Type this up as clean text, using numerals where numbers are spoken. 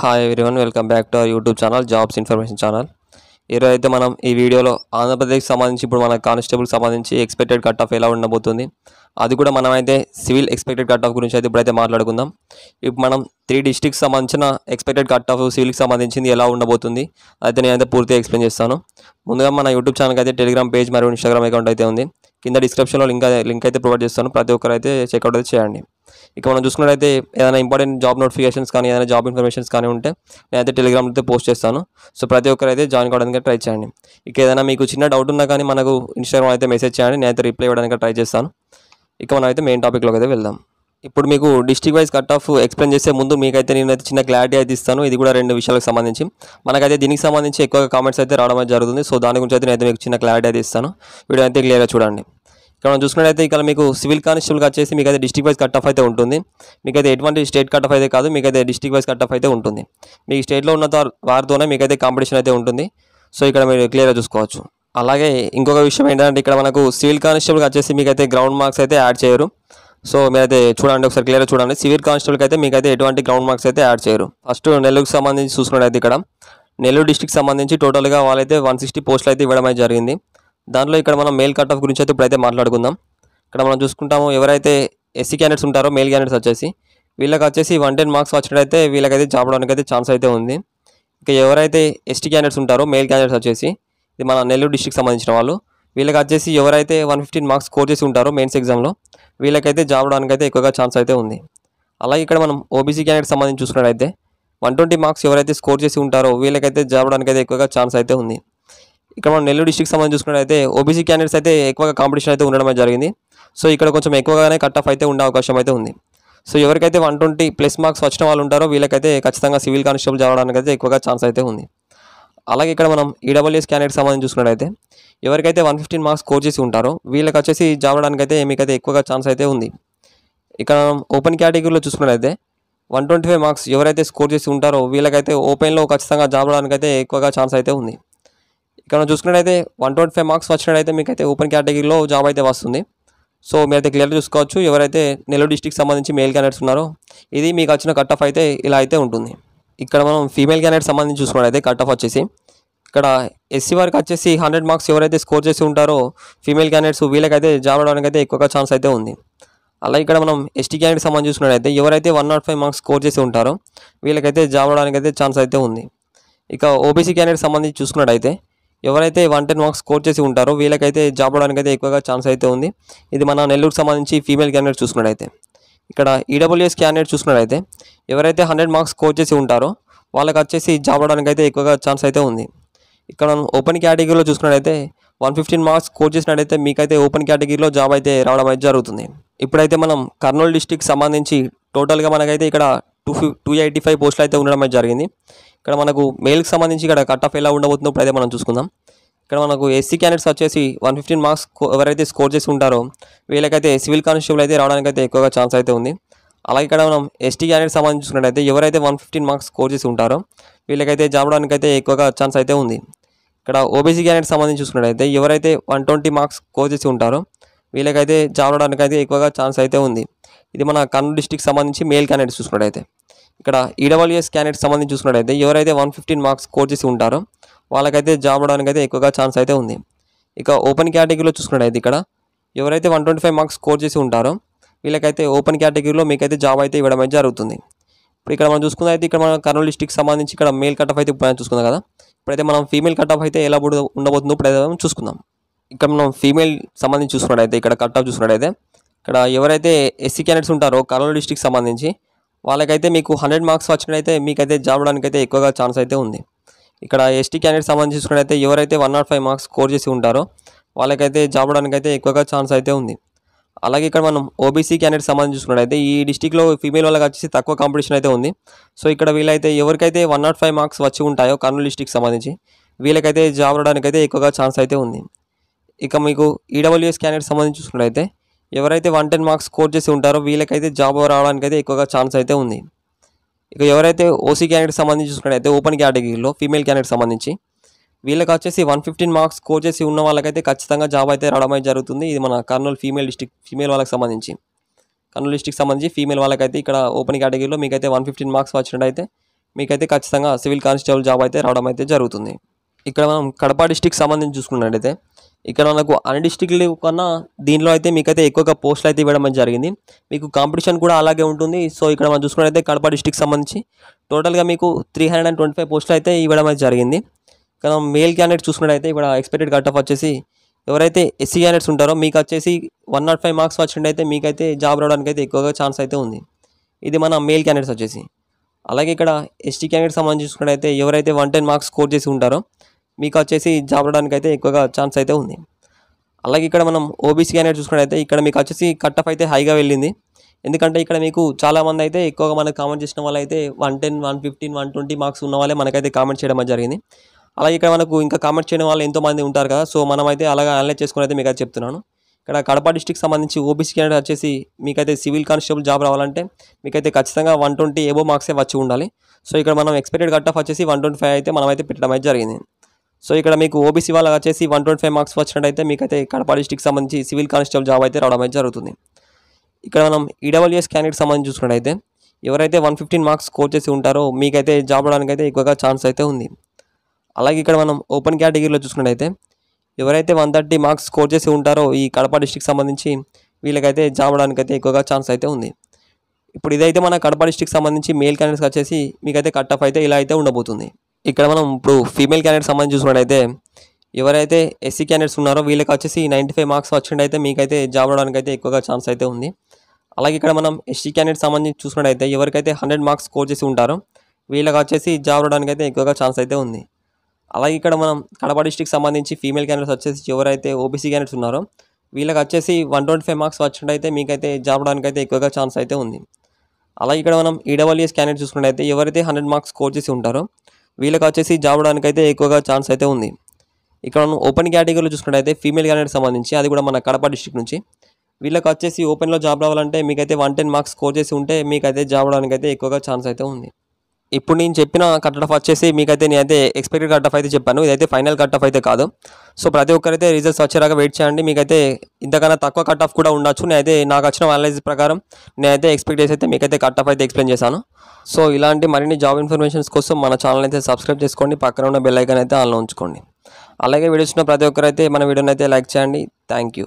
Hi everyone, welcome back to our YouTube channel jobs information channel. ఈరోజు అయితే మనం ఈ వీడియోలో ఆంధ్రప్రదేశ్కి సంబంధించి ఇప్పుడు మన కానిస్టేబుల్కి సంబంధించి ఎక్స్పెక్టెడ్ కట్ ఆఫ్ ఎలా ఉండబోతుంది, అది కూడా మనమైతే సివిల్ ఎక్స్పెక్టెడ్ కట్ ఆఫ్ గురించి అయితే ఇప్పుడైతే మాట్లాడుకుందాం. ఇప్పుడు మనం 3 డిస్ట్రిక్ట్స్ సంబంధించిన ఎక్స్పెక్టెడ్ కట్ ఆఫ్ సివిల్కి సంబంధించింది ఎలా ఉండబోతుంది అయితే నేనైతే పూర్తిగా ఎక్స్ప్లెయిన్ చేస్తాను. ముందుగా మన యూట్యూబ్ ఛానల్కి అయితే టెలిగ్రామ్ పేజ్ మరియు ఇన్స్టాగ్రామ్ అకౌంట్ అయితే ఉంది. కింద డిస్క్రిప్షన్లో లింక్ అయితే ప్రొవైడ్ చేస్తాను. ప్రతి ఒక్కరు అయితే చెక్అవుట్ అయితే చేయండి. ఇక మనం చూసుకున్నట్టయితే ఏదైనా ఇంపార్టెంట్ జాబ్ నోటిఫికేషన్స్ కానీ ఏదైనా జాబ్ ఇన్ఫర్మేషన్స్ కానీ ఉంటే నేనైతే టెలిగ్రామ్లో అయితే పోస్ట్ చేస్తాను. సో ప్రతి ఒక్కరు అయితే జాయిన్ కావడానికి ట్రై చేయండి. ఇక ఏదైనా మీకు చిన్న డౌట్ ఉన్నా కానీ మనకు ఇన్స్టాగ్రామ్ అయితే మెసేజ్ చేయండి, నేనైతే రిప్లై ఇవ్వడానికి ట్రై చేస్తాను. ఇక మనం అయితే మెయిన్ టాపిక్లోకి అయితే వెళ్దాం. ఇప్పుడు మీకు district wise cut off explain చేసే ముందు మీకైతే నేనైతే చిన్న క్లారిటీ అయితే ఇస్తాను. ఇది కూడా 2 విషయాలకు సంబంధించి మనకైతే దీనికి సంబంధించి ఎక్కువగా కామెంట్స్ అయితే రావడం అయితే జరుగుతుంది. సో దాని గురించి అయితే నేనైతే మీకు చిన్న క్లారిటీ అయితే ఇస్తాను. వీడియో అయితే క్లియర్గా చూడండి. ఇక్కడ మనం చూసుకున్నట్టయితే ఇక్కడ మీకు సివిల్ కానిస్టేబుల్గా వచ్చేసి మీకైతే డిస్ట్రిక్ట్ వైజ్ కట్ ఆఫ్ అయితే ఉంటుంది. మీకైతే ఎటువంటి స్టేట్ కట్ ఆఫ్ అయితే కాదు, మీకైతే డిస్ట్రిక్ట్ వైజ్ కట్ ఆఫ్ అయితే ఉంటుంది. మీ స్టేట్లో ఉన్న వారితోనే మీకైతే కాంపిటీషన్ అయితే ఉంటుంది. సో ఇక్కడ మీరు క్లియర్గా చూసుకోవచ్చు. అలాగే ఇంకొక విషయం ఏంటంటే ఇక్కడ మనకు సివిల్ కానిస్టేబుల్గా వచ్చేసి మీకైతే గ్రౌండ్ మార్క్స్ అయితే యాడ్ చేయరు. సో మీరైతే చూడండి, ఒకసారి క్లియర్గా చూడండి. సివిల్ కానిస్టేబుల్కి అయితే మీకైతే ఎటువంటి గ్రౌండ్ మార్క్స్ అయితే యాడ్ చేయరు. ఫస్ట్ నెల్లూరుకి సంబంధించి చూసుకున్నట్టయితే ఇక్కడ నెల్లూరు డిస్ట్రిక్ట్ సంబంధించి టోటల్గా వాళ్ళైతే 160 పోస్టులు అయితే ఇవ్వడం అయితే జరిగింది. దాంట్లో ఇక్కడ మనం మెయిల్ కట్ ఆఫ్ గురించి అయితే ఇప్పుడైతే మాట్లాడుకుందాం. ఇక్కడ మనం చూసుకుంటాము, ఎవరైతే ఎస్సీ క్యాండిడేట్స్ ఉంటారో మెయిల్ క్యాండిడేట్స్ వచ్చేసి వీళ్ళకి వచ్చేసి 110 మార్క్స్ వచ్చినట్టయితే వీళ్ళకైతే జాబ్ రావడానికి అయితే ఛాన్స్ అయితే ఉంది. ఇక ఎవరైతే ఎస్టీ క్యాండిడేట్స్ ఉంటారో మెయిల్ క్యాండిడేట్స్ వచ్చేసి ఇది మన నెల్లూరు డిస్ట్రిక్ట్ సంబంధించిన వాళ్ళు, వీళ్ళకి వచ్చేసి ఎవరైతే 115 మార్క్స్ స్కోర్ చేసి ఉంటారో మెయిన్స్ ఎగ్జామ్లో వీళ్ళకైతే జాబ్ రావడానికి అయితే ఎక్కువగా ఛాన్స్ అయితే ఉంది. అలాగే ఇక్కడ మనం ఓబీసీ క్యాండిడేట్ సంబంధించి చూసుకున్నట్టయితే 120 మార్క్స్ ఎవరైతే స్కోర్ చేసి ఉంటారో వీళ్ళకైతే జాబ్ రావడానికి అయితే ఎక్కువగా ఛాన్స్ అయితే ఉంది. ఇక్కడ మనం నెల్లూరు డిస్ట్రిక్ట్ సంబంధించి చూసుకున్నట్టయితే ఓబీసీ క్యాండిడేట్స్ అయితే ఎక్కువగా కాంపిటీషన్ అయితే ఉండడం జరిగింది. సో ఇక్కడ కొంచెం ఎక్కువగానే కట్ ఆఫ్ అయితే ఉండే అవకాశం అయితే ఉంది. సో ఎవరికైతే 120+ మార్క్స్ వచ్చిన వాళ్ళు ఉంటారో వీళ్ళకైతే ఖచ్చితంగా సివిల్ కానిస్టేబుల్ జావడానికి అయితే ఎక్కువగా ఛాన్స్ అయితే ఉంది. అలాగే ఇక్కడ మనం ఈడబ్ల్యూఎస్ క్యాండిడేట్ సంబంధించి చూసుకున్నట్టయితే ఎవరికైతే 115 మార్క్స్ స్కోర్ చేసి ఉంటారో వీళ్ళకి వచ్చేసి జాబ్ రావడానికి అయితే మీకైతే ఎక్కువగా ఛాన్స్ అయితే ఉంది. ఇక్కడ మనం ఓపెన్ కేటగిరీలో చూసుకున్నట్టయితే 125 మార్క్స్ ఎవరైతే స్కోర్ చేసి ఉంటారో వీళ్ళకైతే ఓపెన్లో ఖచ్చితంగా జాబ్ రావడానికి అయితే ఎక్కువగా ఛాన్స్ అయితే ఉంది. ఇక్కడ మనం చూసుకున్నట్టయితే 125 మార్క్స్ వచ్చినట్టయితే మీకైతే ఓపెన్ కేటగిరీలో జాబ్ అయితే వస్తుంది. సో మీరైతే క్లియర్గా చూసుకోవచ్చు. ఎవరైతే నెల్లూరు డిస్ట్రిక్ట్ సంబంధించి మెయిల్ క్యాండిడేట్స్ ఉన్నారో ఇది మీకు వచ్చిన కట్ ఆఫ్ అయితే ఇలా అయితే ఉంటుంది. ఇక్కడ మనం ఫీమేల్ క్యాండిడేట్ సంబంధించి చూసుకున్నట్టయితే కట్ ఆఫ్ వచ్చేసి ఇక్కడ ఎస్సీ వారికి వచ్చేసి 100 మార్క్స్ ఎవరైతే స్కోర్ చేసి ఉంటారో ఫీమేల్ క్యాండిడేట్స్ వీళ్ళకైతే జాబ్ రావడానికి అయితే ఎక్కువగా ఛాన్స్ అయితే ఉంది. అలాగే ఇక్కడ మనం ఎస్టీ క్యాండిడేట్ సంబంధించి చూసుకున్నట్టయితే ఎవరైతే 105 మార్క్స్ స్కోర్ చేసి ఉంటారో వీళ్ళకైతే జాబ్ రావడానికి అయితే ఛాన్స్ అయితే ఉంది. ఇక ఓబీసీ క్యాండిడేట్ సంబంధించి చూసుకున్నట్టయితే ఎవరైతే 110 మార్క్స్ స్కోర్ చేసి ఉంటారో వీళ్ళకైతే జాబ్ రావడానికి అయితే ఎక్కువగా ఛాన్స్ అయితే ఉంది. ఇది మన నెల్లూరుకు సంబంధించి ఫీమేల్ క్యాండిడేట్ చూసుకున్నట్టయితే. ఇక్కడ ఈడబ్ల్యూఎస్ క్యాండిడేట్ చూసుకున్నట్టయితే ఎవరైతే 100 మార్క్స్ స్కోర్ చేసి ఉంటారో వాళ్ళకి వచ్చేసి జాబ్ రావడానికి అయితే ఎక్కువగా ఛాన్స్ అయితే ఉంది. ఇక్కడ మనం ఓపెన్ కేటగిరీలో చూసుకున్నట్టయితే 115 మార్క్స్ స్కోర్ చేసినట్టయితే మీకైతే ఓపెన్ కేటగిరీలో జాబ్ అయితే రావడం అయితే జరుగుతుంది. ఇప్పుడైతే మనం కర్నూలు డిస్ట్రిక్ట్ సంబంధించి టోటల్గా మనకైతే ఇక్కడ 285 పోస్టులు అయితే ఉండడం అయితే జరిగింది. ఇక్కడ మనకు మెయిల్కి సంబంధించి ఇక్కడ కట్ ఆఫ్ ఎలా ఉండబోతుందో ఇప్పుడైతే మనం చూసుకుందాం. ఇక్కడ మనకు ఎస్సీ క్యాండిడేట్స్ వచ్చేసి 115 మార్క్స్ ఎవరైతే స్కోర్ చేసి ఉంటారో వీళ్ళకైతే సివిల్ కానిస్టేబుల్ అయితే రావడానికి అయితే ఎక్కువగా ఛాన్స్ అయితే ఉంది. అలాగే ఇక్కడ మనం ఎస్టీ క్యాండిడేట్ సంబంధించి చూసుకున్నట్టయితే ఎవరైతే 115 మార్క్స్ స్కోర్ చేసి ఉంటారో వీళ్ళకైతే జాబ్ రావడానికి అయితే ఎక్కువగా ఛాన్స్ అయితే ఉంది. ఇక్కడ ఓబీసీ క్యాండిడేట్ సంబంధించి చూసుకున్నట్టయితే ఎవరైతే 120 మార్క్స్ స్కోర్ చేసి ఉంటారో వీళ్ళకైతే జాబ్ రావడానికి అయితే ఎక్కువగా ఛాన్స్ అయితే ఉంది. ఇది మన కర్నూలు డిస్ట్రిక్ట్ సంబంధించి మెయిల్ క్యాండిడేట్స్ చూసుకున్నట్టయితే. ఇక్కడ ఈడబ్ల్యూఎస్ క్యాండిడేట్ సంబంధించి చూసుకున్నట్టయితే ఎవరైతే 115 మార్క్స్ స్కోర్ చేసి ఉంటారో వాళ్ళకైతే జాబ్ రావడానికి అయితే ఎక్కువగా ఛాన్స్ అయితే ఉంది. ఇక ఓపెన్ కేటగిరీలో చూసుకున్నట్టయితే ఇక్కడ ఎవరైతే 125 మార్క్స్ స్కోర్ చేసి ఉంటారో వీళ్ళకైతే ఓపెన్ కేటగిరీలో మీకైతే జాబ్ అయితే ఇవ్వడం అయితే జరుగుతుంది. ఇప్పుడు ఇక్కడ మనం చూసుకున్నైతే ఇక్కడ మన కర్నూలు డిస్ట్రిక్ట్ సంబంధించి ఇక్కడ మెయిల్ కట్ ఆఫ్ అయితే ఇప్పుడు చూసుకుందాం కదా. ఇప్పుడైతే మనం ఫీమేల్ కట్ ఆఫ్ అయితే ఎలా ఉండబోతుందో ఇప్పుడైతే చూసుకుందాం. ఇక్కడ మనం ఫీమేల్ సంబంధించి చూసుకున్నట్టయితే ఇక్కడ కట్ ఆఫ్ చూసుకున్నట్టయితే ఇక్కడ ఎవరైతే ఎస్సీ క్యాండిడేట్స్ ఉంటారో కర్నూలు డిస్ట్రిక్ట్ సంబంధించి వాళ్ళకైతే మీకు 100 మార్క్స్ వచ్చినట్టయితే మీకైతే జాబ్ రావడానికి అయితే ఎక్కువగా ఛాన్స్ అయితే ఉంది. ఇక్కడ ఎస్టీ క్యాండిడేట్ సంబంధించి చూసుకున్నట్టయితే ఎవరైతే 105 మార్క్స్ స్కోర్ చేసి ఉంటారో వాళ్ళకైతే జాబ్ రావడానికి అయితే ఎక్కువగా ఛాన్స్ అయితే ఉంది. అలాగే ఇక్కడ మనం ఓబీసీ క్యాండిడేట్ సంబంధించి చూసుకున్నట్టయితే ఈ డిస్టిక్లో ఫీమేల్ వాళ్ళకి వచ్చేసి తక్కువ కాంపిటీషన్ అయితే ఉంది. సో ఇక్కడ వీళ్ళైతే ఎవరికైతే 105 మార్క్స్ వచ్చి ఉంటాయో కర్నూలు డిస్టిక్ సంబంధించి వీళ్ళకైతే జాబ్ రావడానికి అయితే ఎక్కువగా ఛాన్స్ అయితే ఉంది. ఇక మీకు ఈడబ్ల్యూఎస్ క్యాండిడేట్ సంబంధించి చూసుకున్నట్టయితే ఎవరైతే 110 మార్క్స్ స్కోర్ చేసి ఉంటారో వీళ్ళకైతే జాబ్ రావడానికి అయితే ఎక్కువగా ఛాన్స్ అయితే ఉంది. ఇక ఎవరైతే ఓసీ క్యాండిడేట్ సంబంధించి చూసుకున్నట్టయితే ఓపెన్ కేటగిరీలో ఫీమేల్ క్యాండిడేట్ సంబంధించి వీళ్ళకి వచ్చేసి 115 మార్క్స్ స్కోర్ చేసి ఉన్న వాళ్ళకైతే ఖచ్చితంగా జాబ్ అయితే రావడం అయితే జరుగుతుంది. ఇది మన కర్నూలు ఫీమేల్ వాళ్ళకి సంబంధించి కర్నూలు డిస్ట్రిక్ట్ సంబంధించి ఫీమేల్ వాళ్ళకైతే ఇక్కడ ఓపెన్ కేటగిరీలో మీకైతే 115 మార్క్స్ వచ్చినట్టయితే మీకైతే ఖచ్చితంగా సివిల్ కానిస్టేబుల్ జాబ్ అయితే రావడం అయితే జరుగుతుంది. ఇక్కడ మనం కడప డిస్టిక్ సంబంధించి చూసుకున్నట్టయితే ఇక్కడ మనకు అన్ని డిస్టిక్లు కన్నా దీనిలో అయితే మీకైతే ఎక్కువగా పోస్టులు అయితే ఇవ్వడం అయితే జరిగింది. మీకు కాంపిటీషన్ కూడా అలాగే ఉంటుంది. సో ఇక్కడ మనం చూసుకున్నట్టయితే కడప డిస్టిక్ సంబంధించి టోటల్గా మీకు 325 పోస్టులు అయితే ఇవ్వడం అయితే జరిగింది. ఇక్కడ మేల్ క్యాండిడేట్ చూసుకున్నట్టయితే ఇక్కడ ఎక్స్పెక్టెడ్ కట్ ఆఫ్ వచ్చేసి ఎవరైతే ఎస్సీ క్యాండిడేట్స్ ఉంటారో మీకు వచ్చేసి 105 మార్క్స్ వచ్చినట్టయితే మీకైతే జాబ్ రావడానికి అయితే ఎక్కువగా ఛాన్స్ అయితే ఉంది. ఇది మన మేల్ క్యాండిడేట్స్ వచ్చేసి. అలాగే ఇక్కడ ఎస్టీ క్యాండిడేట్ సంబంధించి చూసుకున్నట్టయితే ఎవరైతే 110 మార్క్స్ స్కోర్ చేసి ఉంటారో మీకు వచ్చేసి జాబ్ రావడానికి అయితే ఎక్కువగా ఛాన్స్ అయితే ఉంది. అలాగే ఇక్కడ మనం ఓబీసీ క్యాండిడేట్ చూసుకున్నట్టయితే ఇక్కడ మీకు వచ్చేసి కట్ ఆఫ్ అయితే హైగా వెళ్ళింది. ఎందుకంటే ఇక్కడ మీకు చాలామంది అయితే ఎక్కువగా మనకు కామెంట్ చేసిన వాళ్ళు అయితే 110, 115, 120 మార్క్స్ ఉన్న వాళ్ళే మనకైతే కామెంట్ చేయడం జరిగింది. అలాగే ఇక్కడ మనకు ఇంకా కామెంట్ చేయడం వాళ్ళు ఎంతోమంది ఉంటారు కదా. సో మనమైతే అలాగా అనలైజ్ చేసుకుని అయితే మీకు అయితే చెప్తున్నాను. ఇక్కడ కడప డిస్టిక్ సంబంధించి ఓబీసీ క్యాండిడేట్ వచ్చేసి మీకైతే సివిల్ కానిస్టేబుల్ జాబ్ రావాలంటే మీకైతే ఖచ్చితంగా 120 ఎబో మార్క్సే వచ్చి ఉండాలి. సో ఇక్కడ మనం ఎక్స్పెక్టెడ్ కట్ ఆఫ్ వచ్చేసి 125 అయితే మనమైతే పెట్టడం అయితే జరిగింది. సో ఇక్కడ మీకు ఓబీసీ వాళ్ళకి వచ్చేసి 125 మార్క్స్ వచ్చినట్టయితే మీకైతే కడప డిస్టిక్ సంబంధించి సివిల్ కానిస్టేబుల్ జాబ్ అయితే రావడం అయితే జరుగుతుంది. ఇక్కడ మనం ఈడబ్ల్యూఎస్ క్యాండిడేట్ సంబంధించి చూసుకున్నట్టయితే ఎవరైతే 115 మార్క్స్ స్కోర్ చేసి ఉంటారో మీకైతే జాబ్ రావడానికి అయితే ఎక్కువగా ఛాన్స్ అయితే ఉంది. అలాగే ఇక్కడ మనం ఓపెన్ కేటగిరీలో చూసుకున్నట్టయితే ఎవరైతే 130 మార్క్స్ స్కోర్ చేసి ఉంటారో ఈ కడప డిస్టిక్ సంబంధించి వీళ్ళకైతే జాబ్ రావడానికి అయితే ఎక్కువగా ఛాన్స్ అయితే ఉంది. ఇప్పుడు ఇదైతే మన కడప డిస్టిక్ సంబంధించి మేల్ క్యాండిడేట్స్ వచ్చేసి మీకైతే కట్ ఆఫ్ అయితే ఇలా అయితే ఉండబోతుంది. ఇక్కడ మనం ఇప్పుడు ఫీమేల్ క్యాండిడేట్ సంబంధించి చూసుకున్నట్టయితే ఎవరైతే ఎస్సీ క్యాండిడేట్స్ ఉన్నారో వీళ్ళకి వచ్చేసి 95 మార్క్స్ వచ్చినట్టయితే మీకైతే జాబ్ రావడానికి అయితే ఎక్కువగా ఛాన్స్ అయితే ఉంది. అలాగే ఇక్కడ మనం ఎస్టీ క్యాండిడేట్ సంబంధించి చూసుకున్నట్టయితే ఎవరికైతే 100 మార్క్స్ స్కోర్ చేసి ఉంటారో వీళ్ళకి వచ్చేసి జాబ్ రావడానికి అయితే ఎక్కువగా ఛాన్స్ అయితే ఉంది. అలాగే ఇక్కడ మనం కడప డిస్టిక్ సంబంధించి ఫీమేల్ క్యాండిడేట్స్ వచ్చేసి ఎవరైతే ఓబీసీ క్యాండిడేట్స్ ఉన్నారో వీళ్ళకి వచ్చేసి 125 మార్క్స్ వచ్చినట్టయితే మీకైతే జాబ్ రావడానికి అయితే ఎక్కువగా ఛాన్స్ అయితే ఉంది. అలాగే ఇక్కడ మనం ఈడబ్ల్యూఎస్ క్యాండిడేట్ చూసుకున్నట్టయితే ఎవరైతే 100 మార్క్స్ స్కోర్ చేసి ఉంటారో వీళ్ళకి వచ్చేసి జాబ్ రావడానికి అయితే ఎక్కువగా ఛాన్స్ అయితే ఉంది. ఇక్కడ మనం ఓపెన్ కేటగిరీలో చూసుకున్నట్టయితే ఫీమేల్ క్యాండిడేట్ సంబంధించి అది కూడా మన కడప డిస్టిక్ నుంచి వీళ్ళకి వచ్చేసి ఓపెన్లో జాబ్ రావాలంటే మీకైతే 110 మార్క్స్ స్కోర్ చేసి ఉంటే మీకైతే జాబ్ రావడానికి అయితే ఎక్కువగా ఛాన్స్ అయితే ఉంది. ఇప్పుడు నేను చెప్పిన కట్ ఆఫ్ వచ్చేసి మీకైతే నేనైతే ఎక్స్పెక్టెడ్ కట్ ఆఫ్ అయితే చెప్పాను. ఇదైతే ఫైనల్ కట్ ఆఫ్ అయితే కాదు. సో ప్రతి ఒక్కరైతే రిజల్ట్స్ వచ్చేలాగా వెయిట్ చేయండి. మీకైతే ఇంతకన్నా తక్కువ కట్ ఆఫ్ కూడా ఉండొచ్చు. నేనైతే నాకు వచ్చిన అనలైజ్ ప్రకారం నేనైతే ఎక్స్పెక్ట్ చేసి అయితే మీకైతే కట్ ఆఫ్ అయితే ఎక్స్ప్లెయిన్ చేశాను. సో ఇలాంటి మరిన్ని జాబ్ ఇన్ఫర్మేషన్స్ కోసం మన ఛానల్ అయితే సబ్స్క్రైబ్ చేసుకోండి. పక్కన ఉన్న బెల్ ఐకాన్ అయితే ఆన్లో ఉంచుకోండి. అలాగే వీడియో చూసిన ప్రతి ఒక్కరైతే మన వీడియోని అయితే లైక్ చేయండి. Thank you.